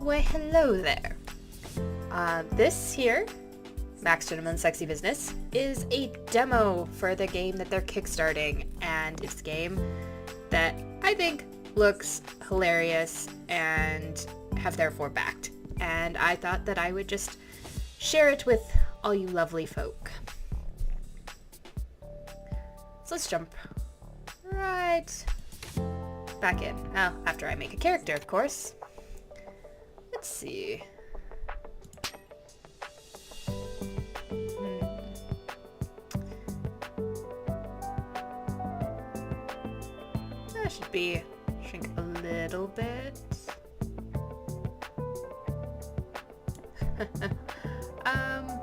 Why, hello there. This here, Max Gentleman Sexy Business, is a demo for the game that they're kickstarting, and it's a game that I think looks hilarious and have therefore backed. And I thought that I would just share it with all you lovely folk. So let's jump right back in. Now, after I make a character, of course. Let's see. That should be shrink a little bit. Alright.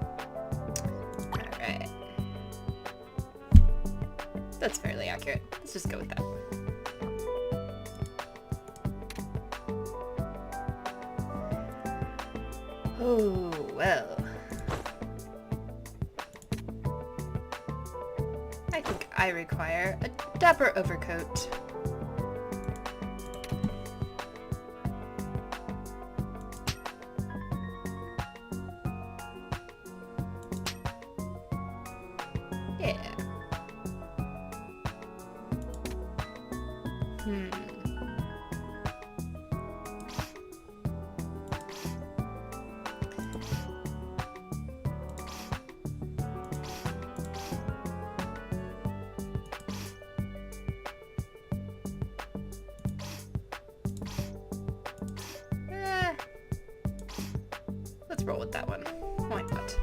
That's fairly accurate. Let's just go with that. Oh, well. I think I require a dapper overcoat. Yeah. Let's roll with that one. Why not?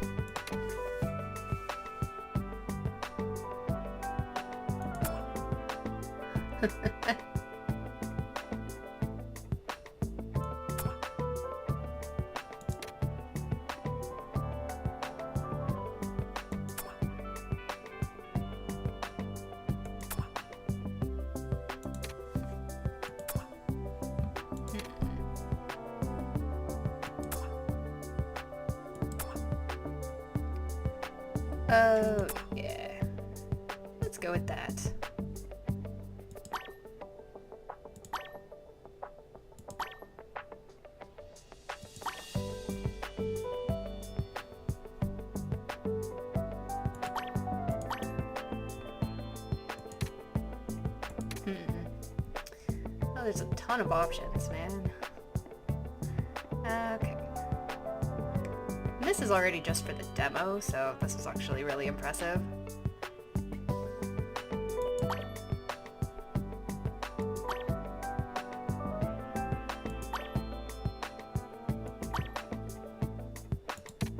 Oh, yeah. Let's go with that. Oh, there's a ton of options, man. Okay. This is already just for the demo, so this is actually really impressive.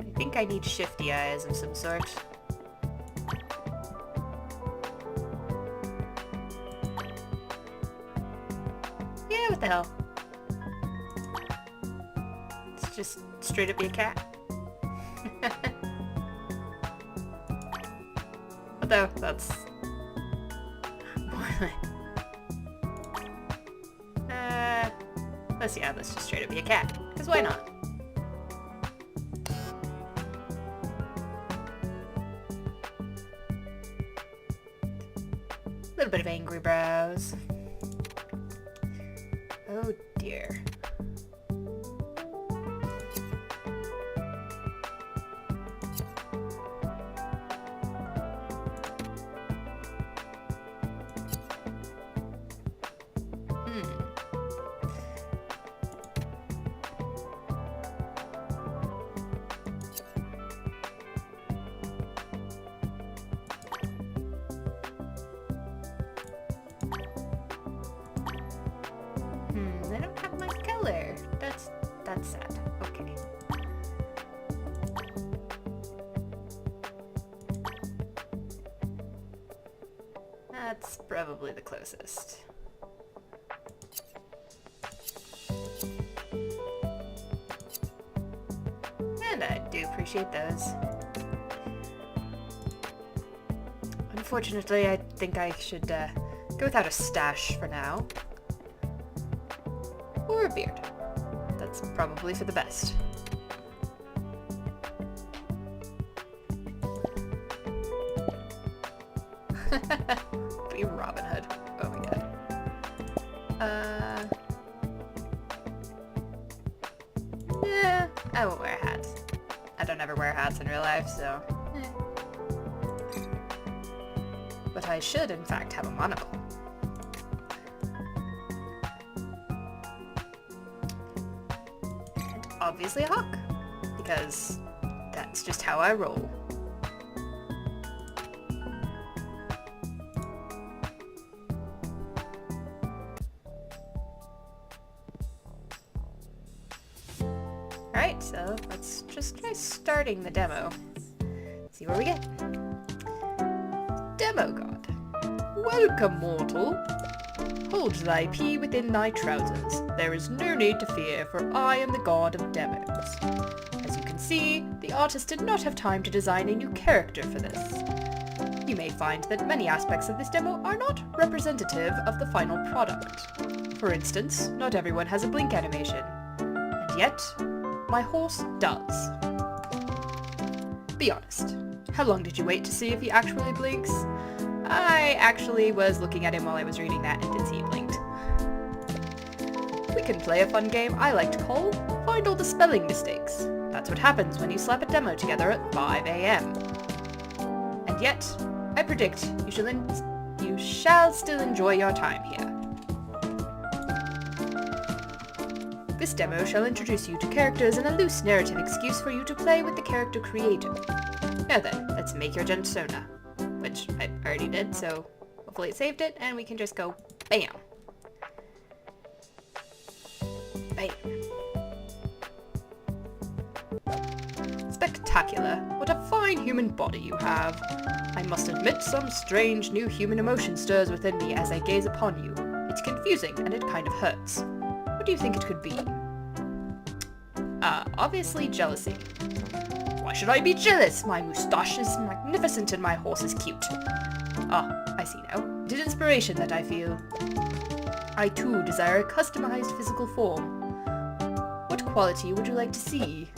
I think I need shifty eyes of some sort. Yeah, what the hell? Let's just straight up be a cat. Although, that's more like... let's just straight up be a cat. Because why not? A little bit of angry brows. Oh dear. I don't have my color. That's sad. Okay. That's probably the closest. And I do appreciate those. Unfortunately, I think I should go without a stash for now. Or a beard. That's probably for the best. Be Robin Hood. Oh my god. I won't wear hats. I don't ever wear hats in real life, so... But I should, in fact, have a monocle. And obviously a hawk, because that's just how I roll. Alright, so let's just try starting the demo. See where we get. Demo God. Welcome, mortal. Hold thy pea within thy trousers. There is no need to fear, for I am the god of demos. As you can see, the artist did not have time to design a new character for this. You may find that many aspects of this demo are not representative of the final product. For instance, not everyone has a blink animation. And yet, my horse does. Be honest. How long did you wait to see if he actually blinks? I actually was looking at him while I was reading that and did see he blinked. We can play a fun game I like to call Find All the Spelling Mistakes. That's what happens when you slap a demo together at 5 AM. And yet, I predict you shall still enjoy your time here. This demo shall introduce you to characters and a loose narrative excuse for you to play with the character creator. Now then, let's make your gentlepersons, which I already did, so hopefully it saved it, and we can just go BAM! Bam! Spectacular! What a fine human body you have! I must admit some strange new human emotion stirs within me as I gaze upon you. It's confusing, and it kind of hurts. What do you think it could be? Obviously jealousy. Why should I be jealous? My moustache is magnificent and my horse is cute. Ah, I see now. It is inspiration that I feel. I too desire a customized physical form. What quality would you like to see?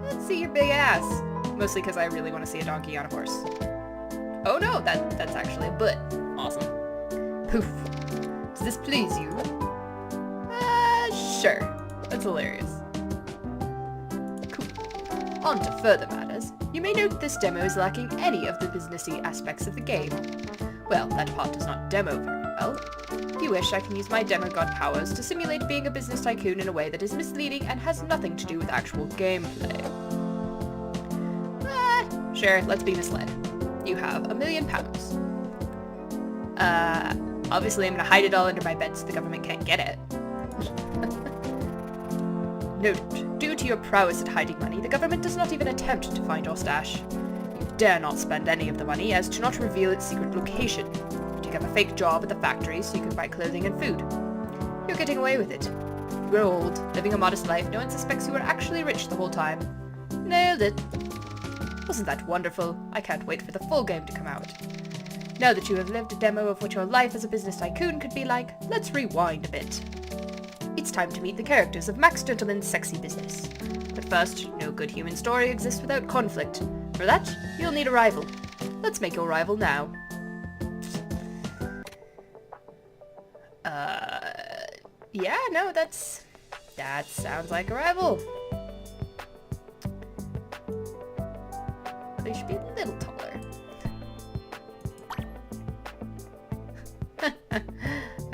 Let's see your big ass. Mostly because I really want to see a donkey on a horse. Oh no, that's actually a butt. Awesome. Poof. Does this please you? Sure. That's hilarious. Cool. On to further matters. You may note this demo is lacking any of the businessy aspects of the game. Well, that part does not demo very well. If you wish, I can use my demo god powers to simulate being a business tycoon in a way that is misleading and has nothing to do with actual gameplay. Sure, let's be misled. You have £1 million. Obviously I'm gonna hide it all under my bed so the government can't get it. Note, due to your prowess at hiding money, the government does not even attempt to find your stash. You dare not spend any of the money, as to not reveal its secret location. You take up a fake job at the factory so you can buy clothing and food. You're getting away with it. You grow old, living a modest life, no one suspects you were actually rich the whole time. Nailed it. Wasn't that wonderful? I can't wait for the full game to come out. Now that you have lived a demo of what your life as a business tycoon could be like, let's rewind a bit. It's time to meet the characters of Max Gentleman's Sexy Business. But first, no good human story exists without conflict. For that, you'll need a rival. Let's make your rival now. Yeah, no, that sounds like a rival. They should be a little taller.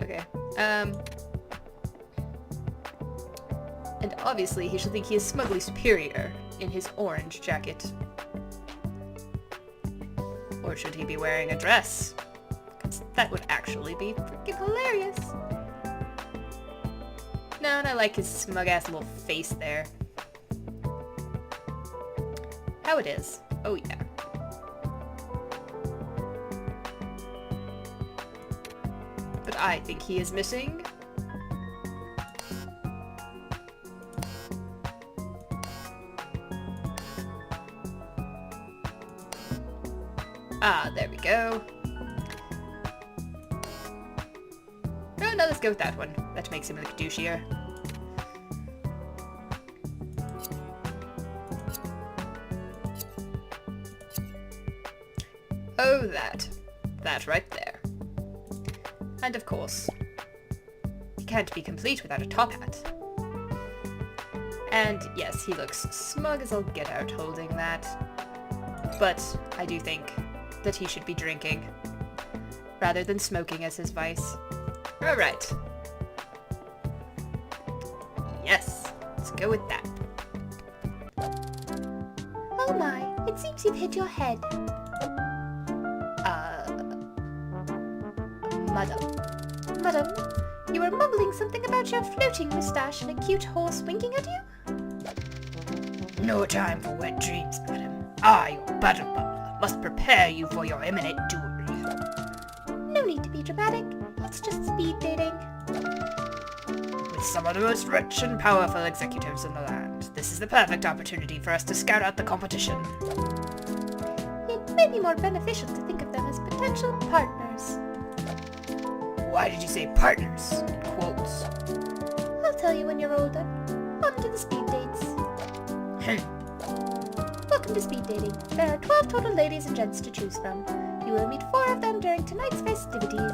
Okay, and obviously he should think he is smugly superior in his orange jacket. Or should he be wearing a dress? 'Cause that would actually be freaking hilarious. No, and I like his smug-ass little face there. How it is. Oh yeah. But I think he is missing... Ah, there we go. Oh no, let's go with that one. That makes him look douchier. Oh, that right there. And of course, can't be complete without a top hat. And yes, he looks smug as all get out holding that. But I do think that he should be drinking, rather than smoking as his vice. Alright. Yes, let's go with that. Oh my, it seems you've hit your head. Madam, you were mumbling something about your floating moustache and a cute horse winking at you? No time for wet dreams, madam. I, your butter butler, must prepare you for your imminent duel. No need to be dramatic. It's just speed dating. With some of the most rich and powerful executives in the land, this is the perfect opportunity for us to scout out the competition. It may be more beneficial to think of them as potential partners. Why did you say partners? In quotes. I'll tell you when you're older. On to the speed dates. Welcome to speed dating. There are 12 total ladies and gents to choose from. You will meet 4 of them during tonight's festivities.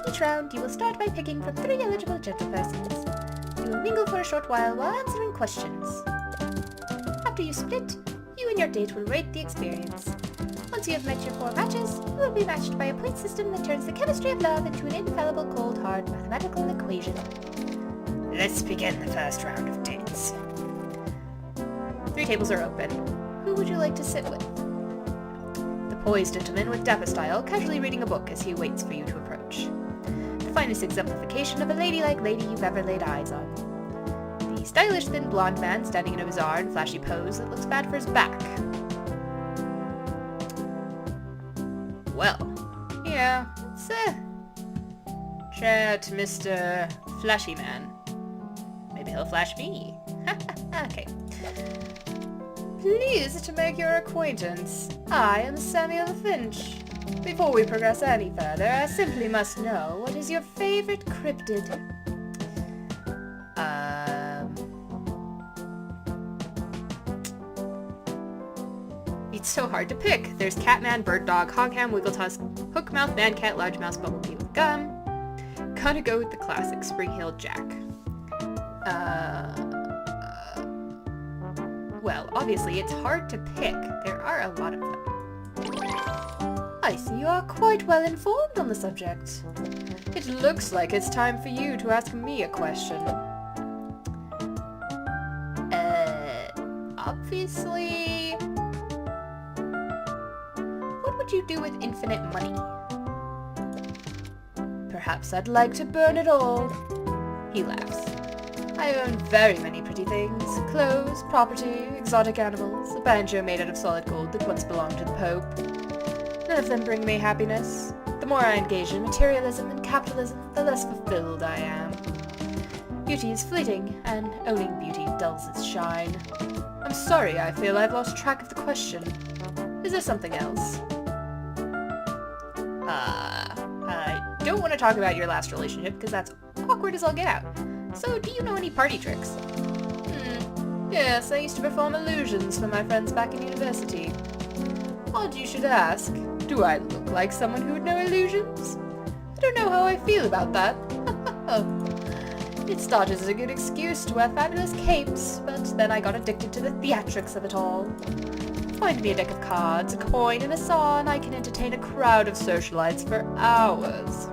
Each round, you will start by picking from 3 eligible gentlepersons. You will mingle for a short while answering questions. After you split, you and your date will rate the experience. Once you have met your 4 matches, you will be matched by a point system that turns the chemistry of love into an infallible cold hard mathematical equation. Let's begin the first round of dates. 3 tables are open. Who would you like to sit with? The poised gentleman with dapper style, casually reading a book as he waits for you to approach. The finest exemplification of a ladylike lady you've ever laid eyes on. The stylish thin blonde man standing in a bizarre and flashy pose that looks bad for his back. Well, yeah, it's chat Mr. Flashy Man. Maybe he'll flash me. Okay. Pleased to make your acquaintance. I am Samuel Finch. Before we progress any further, I simply must know, what is your favorite cryptid? It's so hard to pick. There's Catman, Bird Dog, Hogham, Wiggletusk, Hookmouth, Mancat, Large Mouse, Bumblebee with Gum. Gotta go with the classic, Spring-Heeled Jack. Well, obviously it's hard to pick. There are a lot of them. I see you are quite well informed on the subject. It looks like it's time for you to ask me a question. Obviously... What would you do with infinite money? Perhaps I'd like to burn it all. He laughs. I own very many pretty things. Clothes, property, exotic animals, a banjo made out of solid gold that once belonged to the Pope. None of them bring me happiness. The more I engage in materialism and capitalism, the less fulfilled I am. Beauty is fleeting, and owning beauty dulls its shine. I'm sorry, I feel I've lost track of the question. Is there something else? I don't want to talk about your last relationship, because that's awkward as all get out. So, do you know any party tricks? Yes, I used to perform illusions for my friends back in university. Odd you should ask. Do I look like someone who would know illusions? I don't know how I feel about that. It started as a good excuse to wear fabulous capes, but then I got addicted to the theatrics of it all. Find me a deck of cards, a coin, and a saw, and I can entertain a crowd of socialites for hours.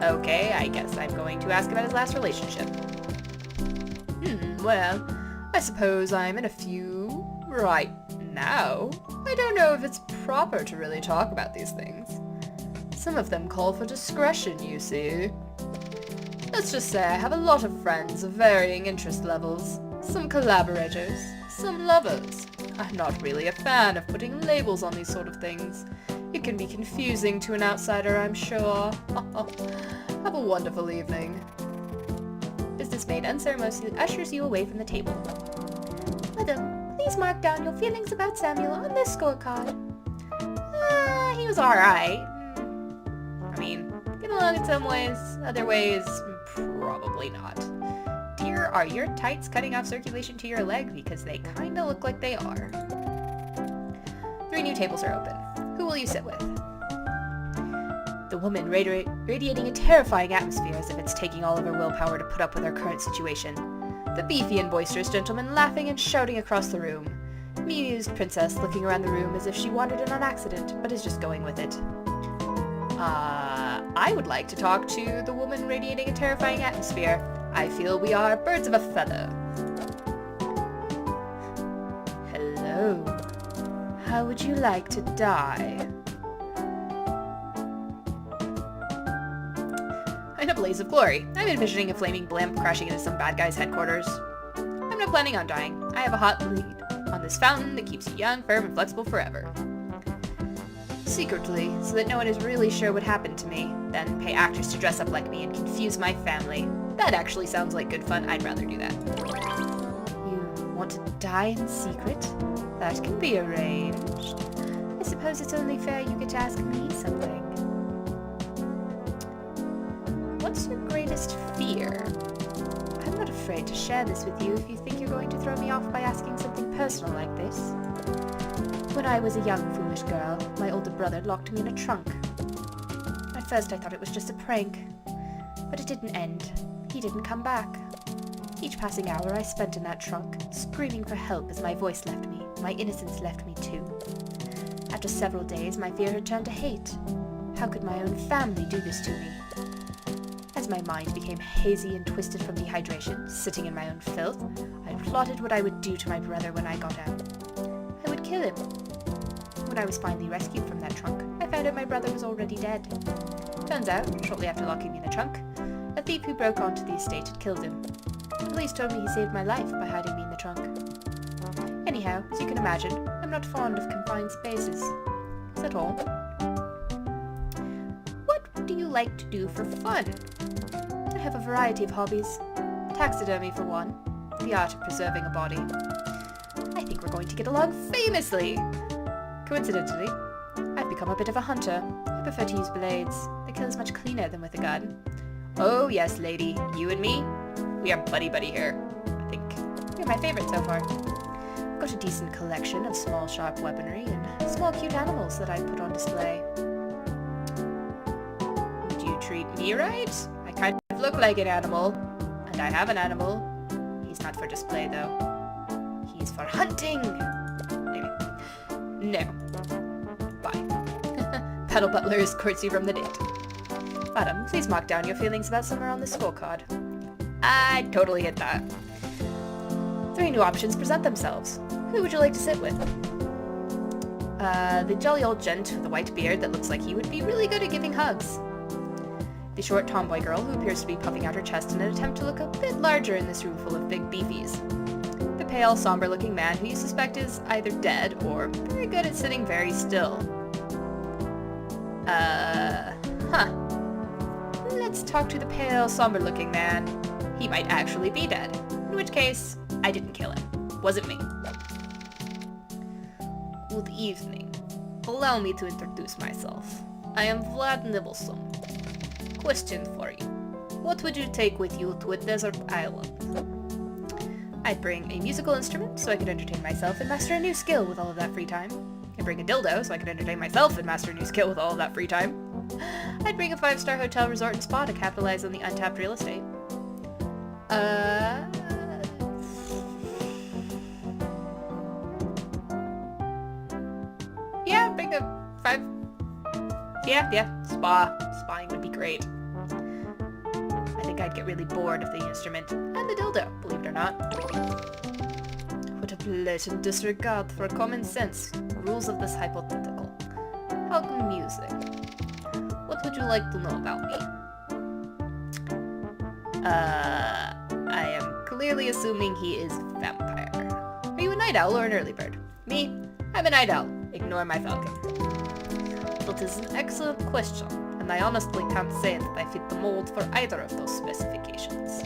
Okay, I guess I'm going to ask about his last relationship. Well, I suppose I'm in a few right now. I don't know if it's proper to really talk about these things. Some of them call for discretion, you see. Let's just say I have a lot of friends of varying interest levels. Some collaborators, some lovers. I'm not really a fan of putting labels on these sort of things. It can be confusing to an outsider, I'm sure. Have a wonderful evening. Business maid unceremoniously ushers you away from the table. Madam, please mark down your feelings about Samuel on this scorecard. He was alright. I mean, get along in some ways, other ways, probably not. Dear, are your tights cutting off circulation to your leg? Because they kinda look like they are. 3 new tables are open. Who will you sit with? the woman radiating a terrifying atmosphere as if it's taking all of her willpower to put up with our current situation. The beefy and boisterous gentleman laughing and shouting across the room. Amused princess looking around the room as if she wandered in on accident, but is just going with it. I would like to talk to the woman radiating a terrifying atmosphere. I feel we are birds of a feather. Hello. How would you like to die? In a blaze of glory. I'm envisioning a flaming blimp crashing into some bad guy's headquarters. I'm not planning on dying. I have a hot lead on this fountain that keeps you young, firm, and flexible forever. Secretly, so that no one is really sure what happened to me, then pay actors to dress up like me and confuse my family. That actually sounds like good fun. I'd rather do that. You want to die in secret? That can be arranged. I suppose it's only fair you get to ask me something. What's your greatest fear? I'm not afraid to share this with you if you think you're going to throw me off by asking something personal like this. When I was a young, foolish girl, my older brother locked me in a trunk. At first I thought it was just a prank, but it didn't end. He didn't come back. Each passing hour I spent in that trunk, screaming for help as my voice left me, my innocence left me too. After several days, my fear had turned to hate. How could my own family do this to me? As my mind became hazy and twisted from dehydration, sitting in my own filth, I plotted what I would do to my brother when I got out. I would kill him. When I was finally rescued from that trunk, I found out my brother was already dead. Turns out, shortly after locking me in the trunk, a thief who broke onto the estate had killed him. The police told me he saved my life by hiding me in the trunk. Anyhow, as you can imagine, I'm not fond of confined spaces. Is that all? What do you like to do for fun? I have a variety of hobbies. Taxidermy for one, the art of preserving a body. I think we're going to get along famously! Coincidentally, I've become a bit of a hunter. I prefer to use blades. They kill much cleaner than with a gun. Oh yes, lady, you and me, we are buddy-buddy here, I think. You're my favorite so far. I've got a decent collection of small, sharp weaponry and small, cute animals that I put on display. Would you treat me right? I kind of look like an animal, and I have an animal. He's not for display, though. He's for hunting! Anyway. No. Bye. Paddle Butler escorts you from the date. Madam, please mark down your feelings about somewhere on the scorecard. I totally hit that. 3 new options present themselves. Who would you like to sit with? The jolly old gent with the white beard that looks like he would be really good at giving hugs. The short tomboy girl who appears to be puffing out her chest in an attempt to look a bit larger in this room full of big beefies. The pale, somber-looking man who you suspect is either dead or very good at sitting very still. Let's talk to the pale, somber-looking man. He might actually be dead, in which case, I didn't kill him. Wasn't me. Good evening. Allow me to introduce myself. I am Vlad Nibblesome. Question for you. What would you take with you to a desert island? I'd bring a musical instrument so I could entertain myself and master a new skill with all of that free time. I'd bring a dildo so I could entertain myself and master a new skill with all of that free time. I'd bring a 5-star hotel, resort, and spa to capitalize on the untapped real estate. Yeah, bring a 5... Yeah, Spying would be great. I think I'd get really bored of the instrument and the dildo, believe it or not. What a blatant disregard for common sense. Rules of this hypothetical. How amusing. What would you like to know about me? I am clearly assuming he is vampire. Are you a night owl or an early bird? Me? I'm a night owl. Ignore my falcon. That is an excellent question, and I honestly can't say that I fit the mold for either of those specifications.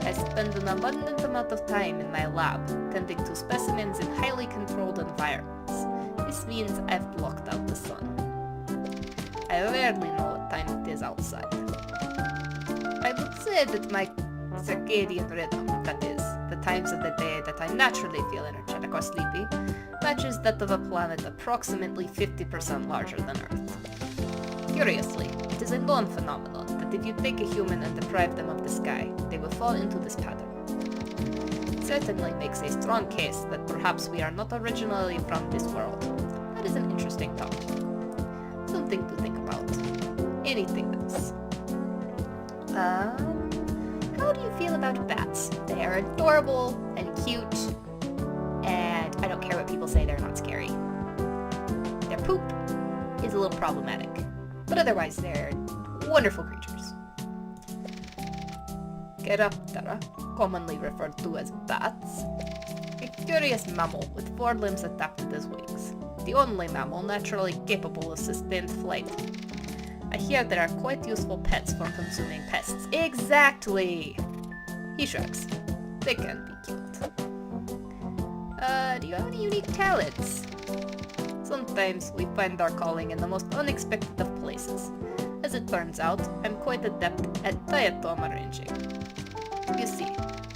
I spend an abundant amount of time in my lab, tending to specimens in highly controlled environments. This means I've blocked out the sun. I rarely know what time it is outside. I would say that my circadian rhythm, that is, the times of the day that I naturally feel energetic or sleepy, matches that of a planet approximately 50% larger than Earth. Curiously, it is a known phenomenon that if you take a human and deprive them of the sky, they will fall into this pattern. Certainly makes a strong case that perhaps we are not originally from this world. That is an interesting thought. Something to think about. Anything else? How do you feel about bats? They are adorable and cute, and I don't care what people say, they're not scary. Their poop is a little problematic, but otherwise they're wonderful creatures. Chiroptera, commonly referred to as bats, a curious mammal with 4 limbs adapted as wings, the only mammal naturally capable of sustained flight. I hear there are quite useful pets for consuming pests. Exactly! He shrugs. They can be cute. Do you have any unique talents? Sometimes we find our calling in the most unexpected of places. As it turns out, I'm quite adept at diatom arranging. You see,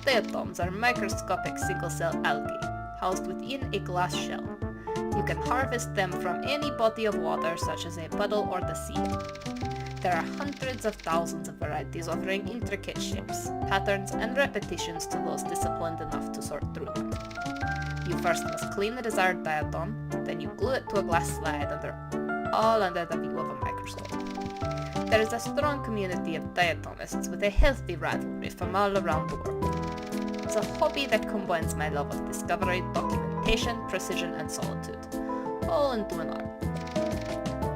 diatoms are microscopic single-cell algae, housed within a glass shell. You can harvest them from any body of water such as a puddle or the sea. There are hundreds of thousands of varieties offering intricate shapes, patterns, and repetitions to those disciplined enough to sort through them. You first must clean the desired diatom, then you glue it to a glass slide all under the view of a microscope. There is a strong community of diatomists with a healthy rivalry from all around the world. It's a hobby that combines my love of discovery, documentation, precision, and solitude, all into an art.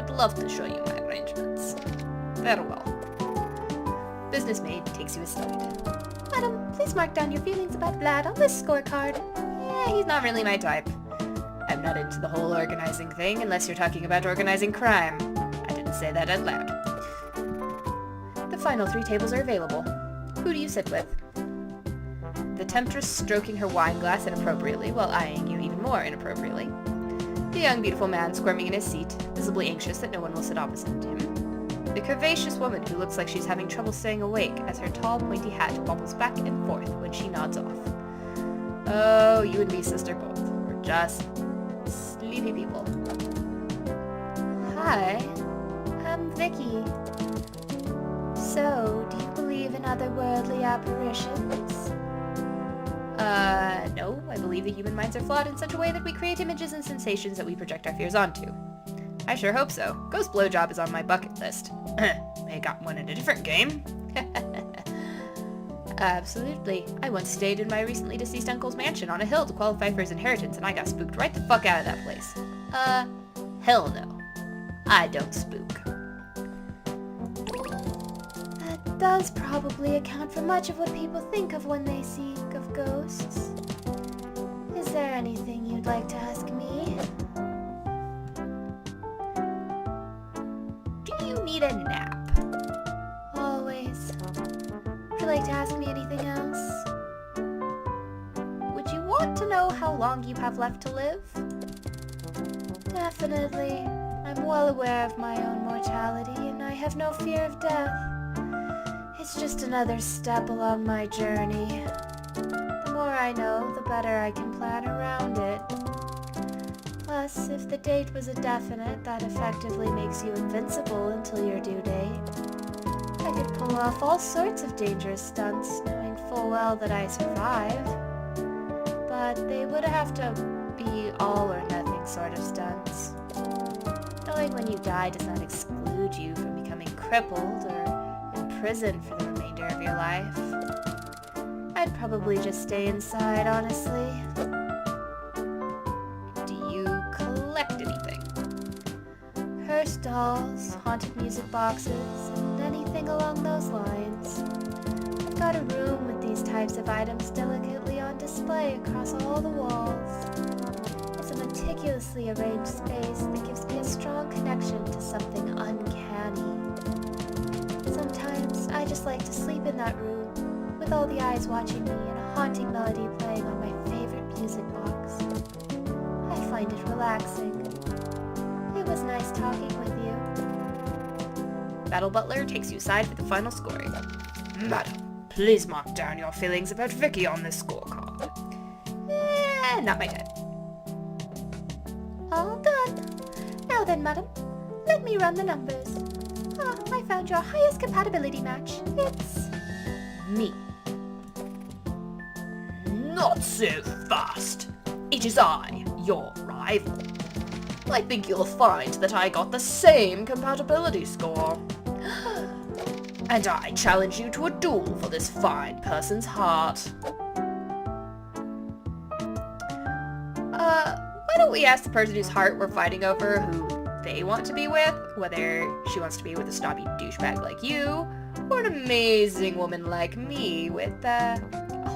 I'd love to show you my arrangements. Farewell. Business maid takes you aside. Madam, please mark down your feelings about Vlad on this scorecard. He's not really my type. I'm not into the whole organizing thing unless you're talking about organizing crime. I didn't say that out loud. The final 3 tables are available. Who do you sit with? The temptress stroking her wine glass inappropriately while eyeing you even more inappropriately. The young beautiful man squirming in his seat, visibly anxious that no one will sit opposite him. The curvaceous woman who looks like she's having trouble staying awake as her tall pointy hat wobbles back and forth when she nods off. Oh, you and me, sister, both. We're just sleepy people. Hi, I'm Vicky. So, do you believe in otherworldly apparitions? No. I believe that human minds are flawed in such a way that we create images and sensations that we project our fears onto. I sure hope so. Ghost blowjob is on my bucket list. I got one in a different game. Absolutely. I once stayed in my recently deceased uncle's mansion on a hill to qualify for his inheritance, and I got spooked right the fuck out of that place. Hell no. I don't spook. That does probably account for much of what people think of when they speak of ghosts. Is there anything you'd like to ask me? Do you need a nap? Always. Would you like to ask me anything else? Would you want to know how long you have left to live? Definitely. I'm well aware of my own mortality, and I have no fear of death. It's just another step along my journey. The more I know, the better I can plan around it. Plus, if the date was a definite, that effectively makes you invincible until your due date. I could pull off all sorts of dangerous stunts, knowing full well that I survive. But they would have to be all or nothing sort of stunts. Knowing when you die does not exclude you from becoming crippled or imprisoned for the remainder of your life. I'd probably just stay inside, honestly. Do you collect anything? Cursed dolls, haunted music boxes, and anything along those lines. I've got a room with these types of items delicately on display across all the walls. It's a meticulously arranged space that gives me a strong connection to something uncanny. Sometimes I just like to sleep in that room, with all the eyes watching me and a haunting melody playing on my favorite music box. I find it relaxing. It was nice talking with you. Battle Butler takes you aside for the final scoring. Madam, please mark down your feelings about Vicky on this scorecard. Not my type. All done. Now then, madam, let me run the numbers. found your highest compatibility match. It's me. Not so fast. It is I, your rival. I think you'll find that I got the same compatibility score. And I challenge you to a duel for this fine person's heart. Why don't we ask the person whose heart we're fighting over who they want to be with, whether she wants to be with a snobby douchebag like you, or an amazing woman like me with a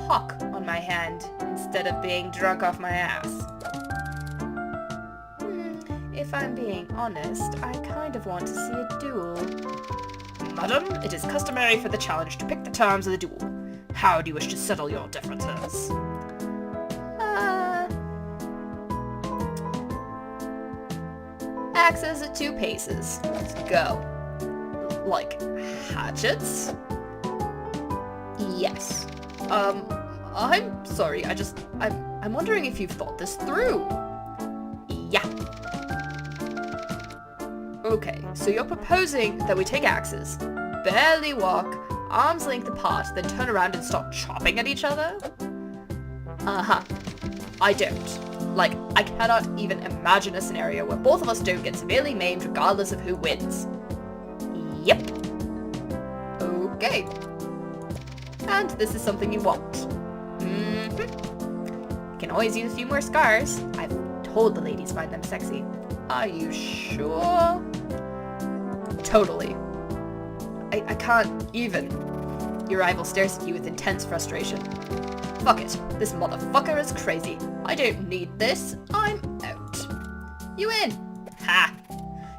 hawk on my hand instead of being drunk off my ass. If I'm being honest, I kind of want to see a duel. Madam, it is customary for the challenge to pick the terms of the duel. How do you wish to settle your differences? Axes at 2 paces. Let's go. Like hatchets? Yes. I'm sorry, I'm wondering if you've thought this through. Yeah. Okay, so you're proposing that we take axes, barely walk, arm's length apart, then turn around and start chopping at each other? Uh-huh. I don't. Like, I cannot even imagine a scenario where both of us don't get severely maimed regardless of who wins. Yep. Okay. And this is something you want. Mm-hmm. Can always use a few more scars. I've told the ladies find them sexy. Are you sure? Totally. I can't even. Your rival stares at you with intense frustration. Fuck it. This motherfucker is crazy. I don't need this. I'm out. You win. Ha!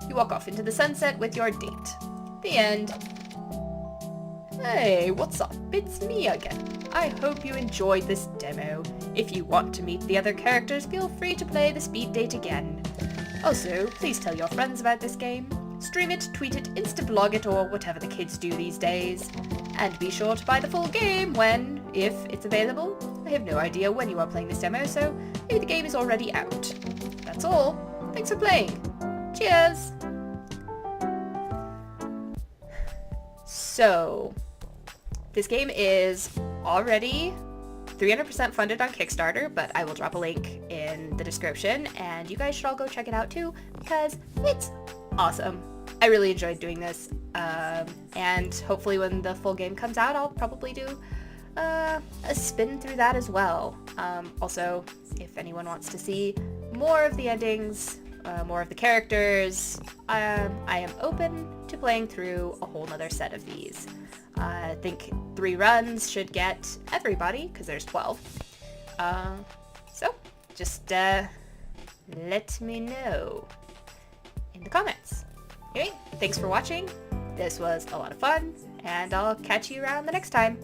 You walk off into the sunset with your date. The end. Hey, what's up? It's me again. I hope you enjoyed this demo. If you want to meet the other characters, feel free to play the speed date again. Also, please tell your friends about this game. Stream it, tweet it, insta-blog it, or whatever the kids do these days. And be sure to buy the full game when, if it's available. I have no idea when you are playing this demo, so maybe the game is already out. That's all. Thanks for playing. Cheers! So, this game is already 300% funded on Kickstarter, but I will drop a link in the description, and you guys should all go check it out too, because it's awesome. I really enjoyed doing this, and hopefully when the full game comes out, I'll probably do a spin through that as well. Also, if anyone wants to see more of the endings, more of the characters, I am open to playing through a whole nother set of these. I think 3 runs should get everybody, because there's 12. So, just let me know in the comments. Anyway, thanks for watching. This was a lot of fun, and I'll catch you around the next time.